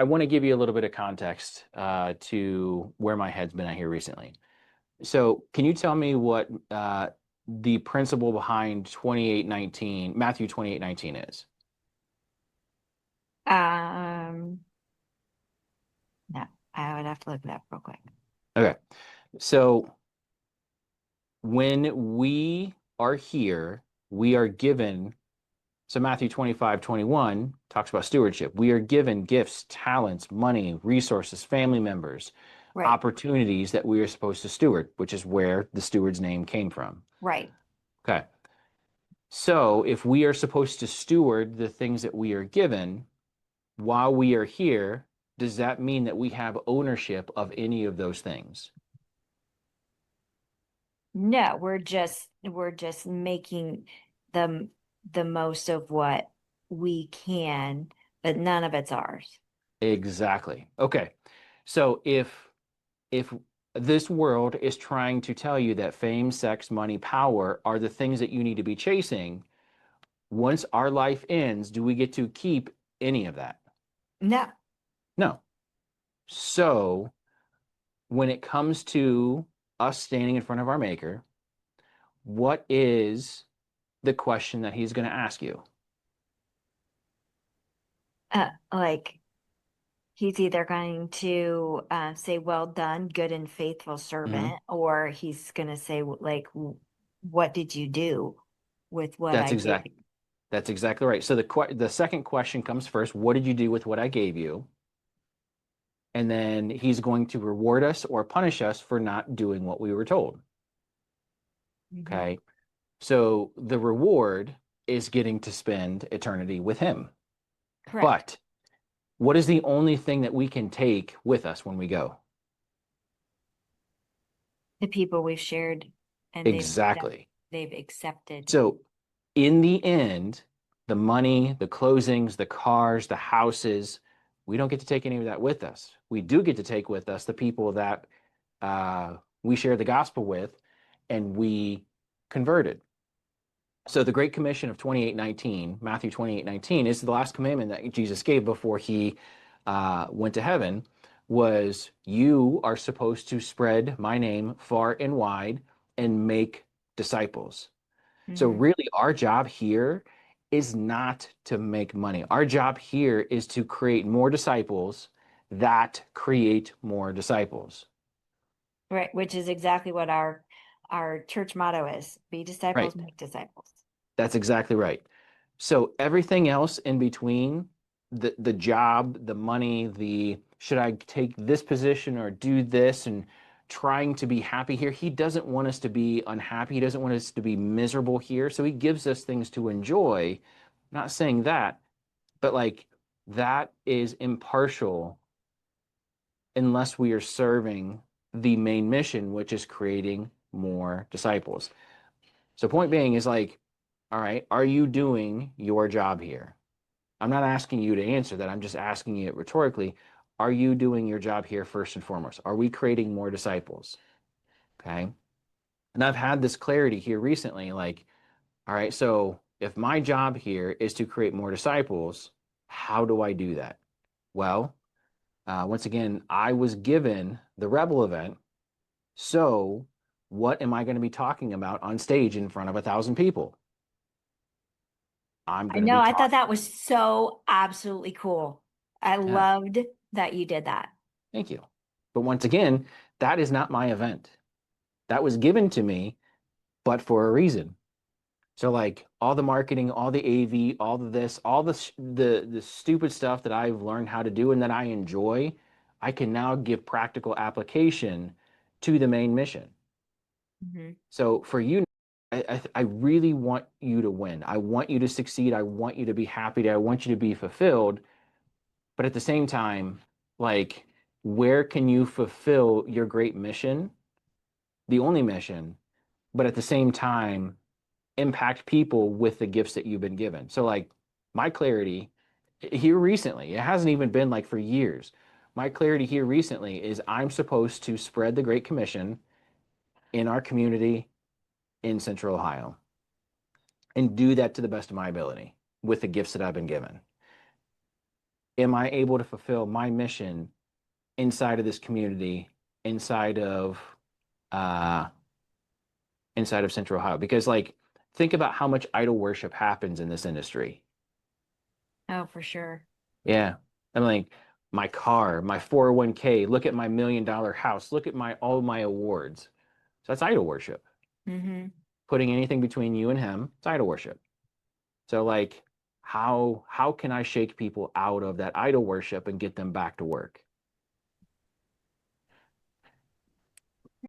I want to give you a little bit of context to where my head's been at here recently. So, can you tell me what the principle behind 28:19, Matthew 28:19 is? Um, no, I would have to look it up real quick. Okay. So, when we are here, we are given, so Matthew 25:21 talks about stewardship. We are given gifts, talents, money, resources, family members, Right, opportunities that we are supposed to steward, which is where the steward's name came from. right. Okay. So, if we are supposed to steward the things that we are given while we are here, does that mean that we have ownership of any of those things? No, we're just making the the most of what we can, but none of it's ours. Exactly. Okay. So, if this world is trying to tell you that fame, sex, money, power are the things that you need to be chasing, once our life ends, do we get to keep any of that? No. No. So, when it comes to us standing in front of our maker, what is the question that he's going to ask you? Like he's either going to say, "Well done, good and faithful Mhm. servant," or he's going to say, like, "What did you do with what That's I gave exact. you?" That's exactly right. So the second question comes first. What did you do with what I gave you? And then he's going to reward us or punish us for not doing what we were told. Mhm. Okay. So the reward is getting to spend eternity with him. Correct. But what is the only thing that we can take with us when we go? The people we've shared and Exactly. they've accepted. So in the end, the money, the closings, the cars, the houses, we don't get to take any of that with us. We do get to take with us the people that we share the gospel with and we converted. So the Great Commission of 28:19, Matthew 28:19, is the last commandment that Jesus gave before he went to heaven, was you are supposed to spread my name far and wide and make disciples. So Hmm. really our job here is not to make money. Our job here is to create more disciples that create more disciples. Right, which is exactly what our church motto is. Be disciples, Right. make disciples. That's exactly right. So everything else in between, the job, the money, the should I take this position or do this and trying to be happy here. He doesn't want us to be unhappy. He doesn't want us to be miserable here. So he gives us things to enjoy. Not saying that, but like that is impartial unless we are serving the main mission, which is creating more disciples. So point being is like, all right, are you doing your job here? I'm not asking you to answer that. I'm just asking you it rhetorically. Are you doing your job here first and foremost? Are we creating more disciples? Okay. And I've had this clarity here recently, like, all right, so if my job here is to create more disciples, how do I do that? Well, once again, I was given the Rebel event. So what am I going to be talking about on stage in front of 1,000 people? I'm I going to know, be I thought talking. that was so absolutely cool. I Yeah, loved that you did that. thank you. But once again, that is not my event. That was given to me, but for a reason. So like all the marketing, all the AV, all of this, all the stupid stuff that I've learned how to do and that I enjoy, I can now give practical application to the main mission. Hmm. So for you, I really want you to win. I want you to succeed. I want you to be happy. I want you to be fulfilled. But at the same time, like, where can you fulfill your great mission, the only mission, but at the same time, impact people with the gifts that you've been given? So, like, my clarity here recently, it hasn't even been like for years. My clarity here recently is I'm supposed to spread the Great Commission in our community in Central Ohio and do that to the best of my ability with the gifts that I've been given. am I able to fulfill my mission inside of this community, inside of uh inside of Central Ohio? Because like think about how much idol worship happens in this industry. Oh, for sure. Yeah. I'm like my car, my 401k, look at my $1 million house, look at my all my awards. So that's idol worship. Mm-hmm. Putting anything between you and him, it's idol worship. So like how can I shake people out of that idol worship and get them back to work?